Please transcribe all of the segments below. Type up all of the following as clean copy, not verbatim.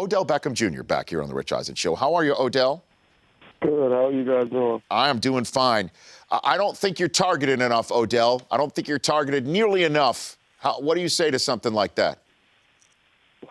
Odell Beckham Jr. back here on the Rich Eisen Show. How are you, Odell? Good. How are you guys doing? I am doing fine. I don't think you're targeted enough, Odell. I don't think you're targeted nearly enough. What do you say to something like that?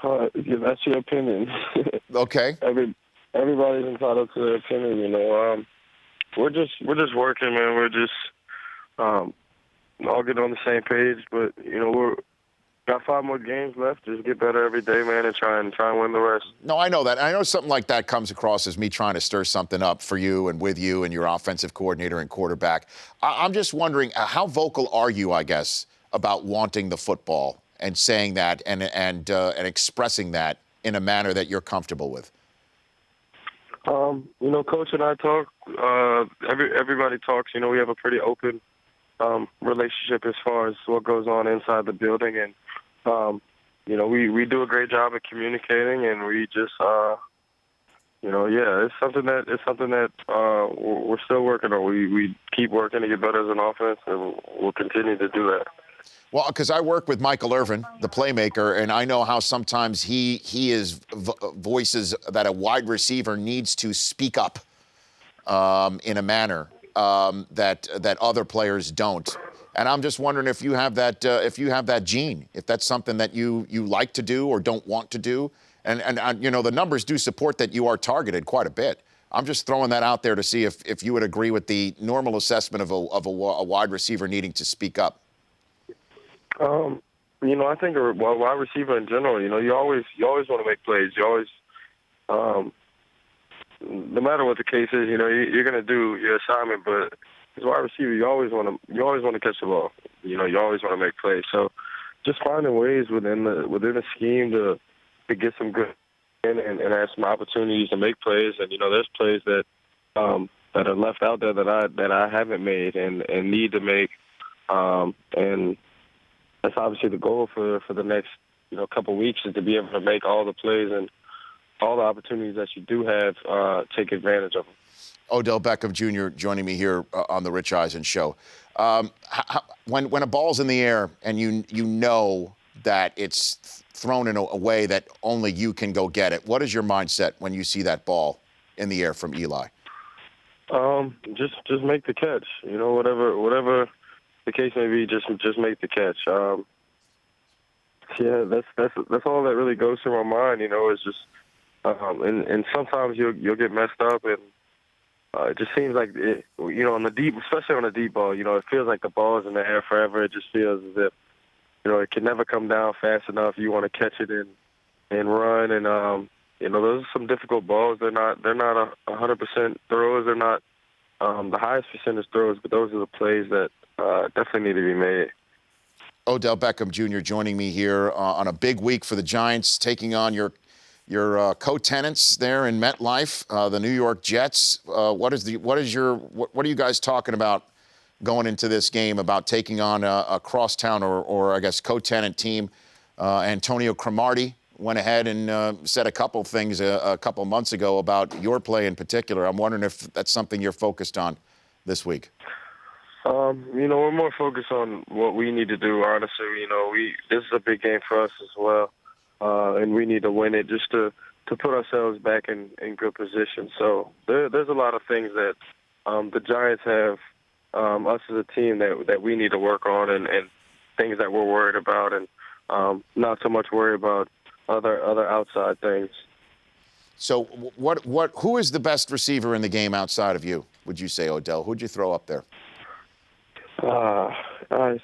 Yeah, that's your opinion. Okay. Everybody's entitled to their opinion, you know. We're just working, man. We're just all getting on the same page, but you know we're got 5 more games left. Just get better every day, man, and try and win the rest. No, I know that. I know something like that comes across as me trying to stir something up for you and with you and your offensive coordinator and quarterback. I'm just wondering, how vocal are you, I guess, about wanting the football and saying that and expressing that in a manner that you're comfortable with? You know, Coach and I talk. Everybody talks. You know, we have a pretty open relationship as far as what goes on inside the building, and you know, we do a great job at communicating, and we just, you know, yeah, it's something that we're still working on. We keep working to get better as an offense, and we'll continue to do that. Well, because I work with Michael Irvin, the playmaker, and I know how sometimes he is voices that a wide receiver needs to speak up in a manner that other players don't. And I'm just wondering if you have that gene, if that's something that you like to do or don't want to do. And you know, the numbers do support that you are targeted quite a bit. I'm just throwing that out there to see if you would agree with the normal assessment of a wide receiver needing to speak up. You know, I think a wide receiver in general, you know, you always want to make plays. You always, no matter what the case is, you know, you're going to do your assignment. But as a wide receiver, you always want to catch the ball. You know, you always want to make plays. So just finding ways within the scheme to get some good and have some opportunities to make plays. And you know, there's plays that are left out there that I haven't made and need to make. And that's obviously the goal for the next, you know, couple of weeks, is to be able to make all the plays and all the opportunities that you do have, take advantage of them. Odell Beckham Jr. joining me here on the Rich Eisen Show. When a ball's in the air and you know that it's thrown in a way that only you can go get it, what is your mindset when you see that ball in the air from Eli? Just make the catch. You know, whatever the case may be, just make the catch. Yeah, that's all that really goes through my mind. You know, it's just, and sometimes you'll get messed up, and it just seems like it, you know, especially on the deep ball, you know, it feels like the ball is in the air forever. It just feels as if, you know, it can never come down fast enough. You want to catch it and run, and you know, those are some difficult balls. They're not 100% throws. They're not the highest percentage throws, but those are the plays that definitely need to be made. Odell Beckham Jr. joining me here on a big week for the Giants, taking on your co-tenants there in MetLife, the New York Jets. What are you guys talking about going into this game about taking on a crosstown or I guess co-tenant team? Antonio Cromartie went ahead and said a couple things a couple months ago about your play in particular. I'm wondering if that's something you're focused on this week. You know, we're more focused on what we need to do, honestly. You know, this is a big game for us as well, and we need to win it just to put ourselves back in good position. So there's a lot of things that the Giants have, us as a team, that we need to work on, and things that we're worried about, and not so much worry about other outside things. So who is the best receiver in the game outside of you, would you say, Odell? Who'd you throw up there?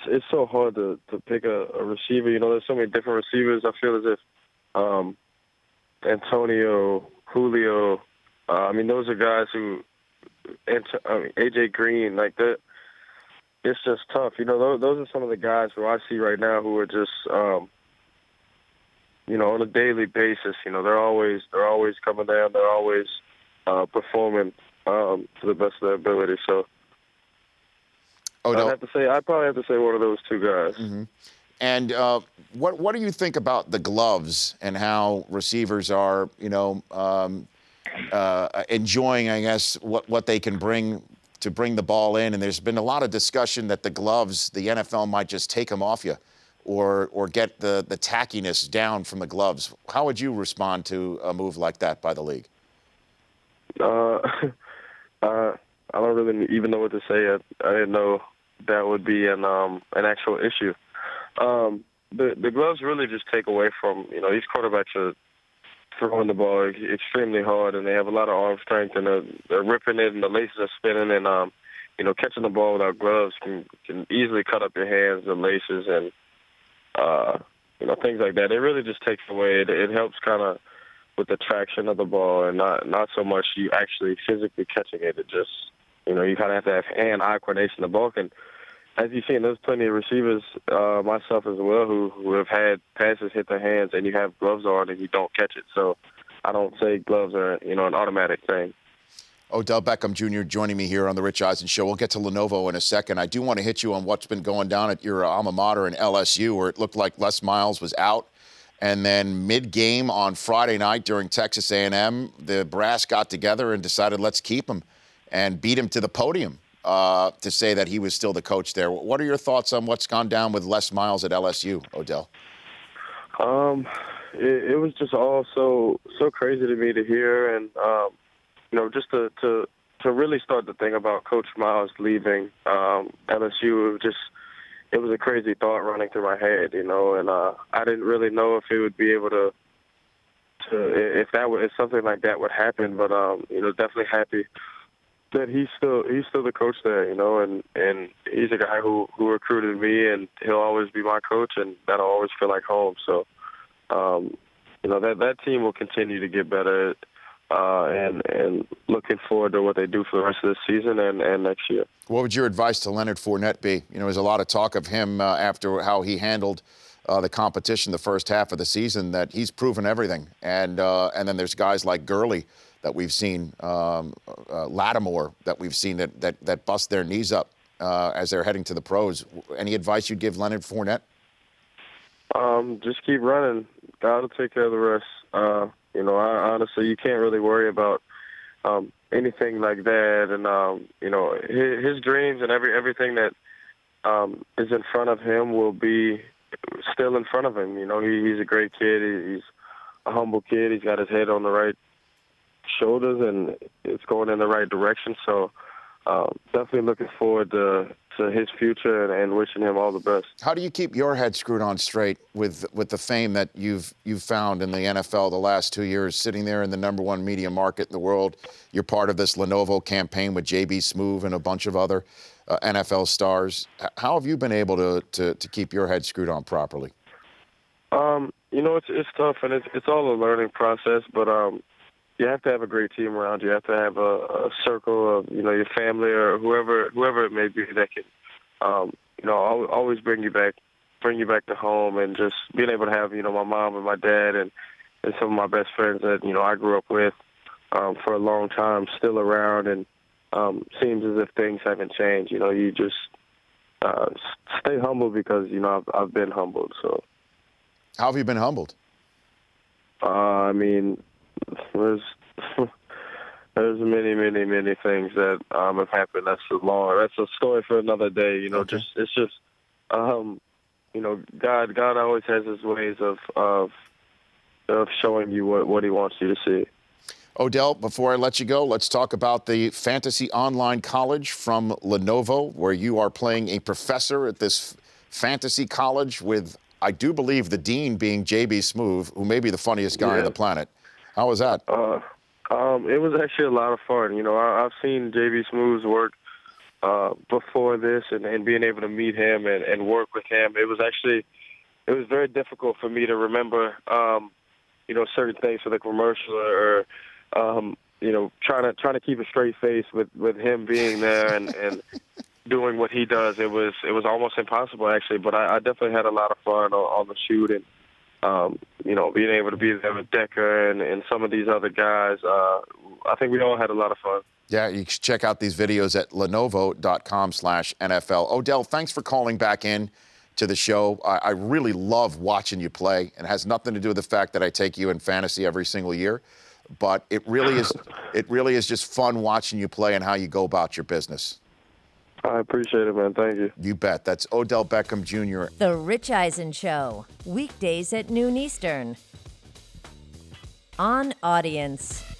It's so hard to pick a receiver. You know, there's so many different receivers. I feel as if Antonio, Julio, I mean, those are guys who, AJ Green, like that. It's just tough. You know, those are some of the guys who I see right now who are just, you know, on a daily basis. You know, they're always coming down. They're always performing to the best of their ability. So. Odell. I'd probably have to say one of those two guys. Mm-hmm. And what do you think about the gloves and how receivers are, you know, enjoying, I guess, what they can bring the ball in? And there's been a lot of discussion that the gloves, the NFL might just take them off you or get the tackiness down from the gloves. How would you respond to a move like that by the league? Uh, I don't really even know what to say. I didn't know that would be an actual issue. The gloves really just take away from, these quarterbacks are throwing the ball extremely hard, and they have a lot of arm strength, and they're ripping it, and the laces are spinning, and catching the ball without gloves can easily cut up your hands, the laces, and things like that. It really just takes away. It helps kind of with the traction of the ball, and not so much you actually physically catching it. It just you kind of have to have hand-eye coordination. The ball can, as you've seen, there's plenty of receivers, myself as well, who have had passes hit their hands, and you have gloves on and you don't catch it. So I don't say gloves are, an automatic thing. Odell Beckham Jr. joining me here on the Rich Eisen Show. We'll get to Lenovo in a second. I do want to hit you on what's been going down at your alma mater in LSU, where it looked like Les Miles was out. And then mid-game on Friday night during Texas A&M, the brass got together and decided let's keep him and beat him to the podium to say that he was still the coach there. What are your thoughts on what's gone down with Les Miles at LSU, Odell? It was just all so crazy to me to hear, and just to really start to think about Coach Miles leaving LSU, it was a crazy thought running through my head, and I didn't really know if it would be able to if something like that would happen, but definitely happy that he's still the coach there, and he's a guy who recruited me, and he'll always be my coach, and that'll always feel like home. So, that team will continue to get better. And looking forward to what they do for the rest of the season and next year. What would your advice to Leonard Fournette be? There's a lot of talk of him after how he handled the competition the first half of the season, that he's proven everything. And then there's guys like Gurley that we've seen, Lattimore that we've seen that bust their knees up as they're heading to the pros. Any advice you'd give Leonard Fournette? Just keep running. God will take care of the rest. Honestly, you can't really worry about anything like that. And, his dreams and everything that is in front of him will be still in front of him. He's a great kid. He's a humble kid. He's got his head on the right shoulders, and it's going in the right direction. So definitely looking forward to his future and wishing him all the best. How do you keep your head screwed on straight with the fame that you've found in the NFL the last 2 years, sitting there in the #1 media market in the world? You're part of this Lenovo campaign with J.B. Smoove and a bunch of other NFL stars. How have you been able to keep your head screwed on properly? It's tough, and it's all a learning process, but you have to have a great team around you. You have to have a circle of, your family or whoever it may be that can, always bring you back to home, and just being able to have, my mom and my dad and some of my best friends that, I grew up with for a long time still around, and seems as if things haven't changed. You just stay humble because, I've been humbled. So, how have you been humbled? There's many things that have happened. That's a story for another day. Okay. God always has his ways of showing you what he wants you to see. Odell, before I let you go, let's talk about the Fantasy Online College from Lenovo, where you are playing a professor at this fantasy college with, I do believe, the dean being J.B. Smoove, who may be the funniest guy on the planet. How was that? It was actually a lot of fun. I've seen J.B. Smoove's work before this, and being able to meet him and work with him. It was very difficult for me to remember, certain things for the commercial or trying to keep a straight face with him being there and doing what he does. It was almost impossible, actually, but I definitely had a lot of fun on the shoot, and being able to be there with Decker and some of these other guys. I think we all had a lot of fun. Yeah, you can check out these videos at lenovo.com/NFL. Odell, thanks for calling back in to the show. I really love watching you play. It has nothing to do with the fact that I take you in fantasy every single year, but it really is just fun watching you play and how you go about your business. I appreciate it, man. Thank you. You bet. That's Odell Beckham Jr. The Rich Eisen Show, weekdays at noon Eastern. On Audience.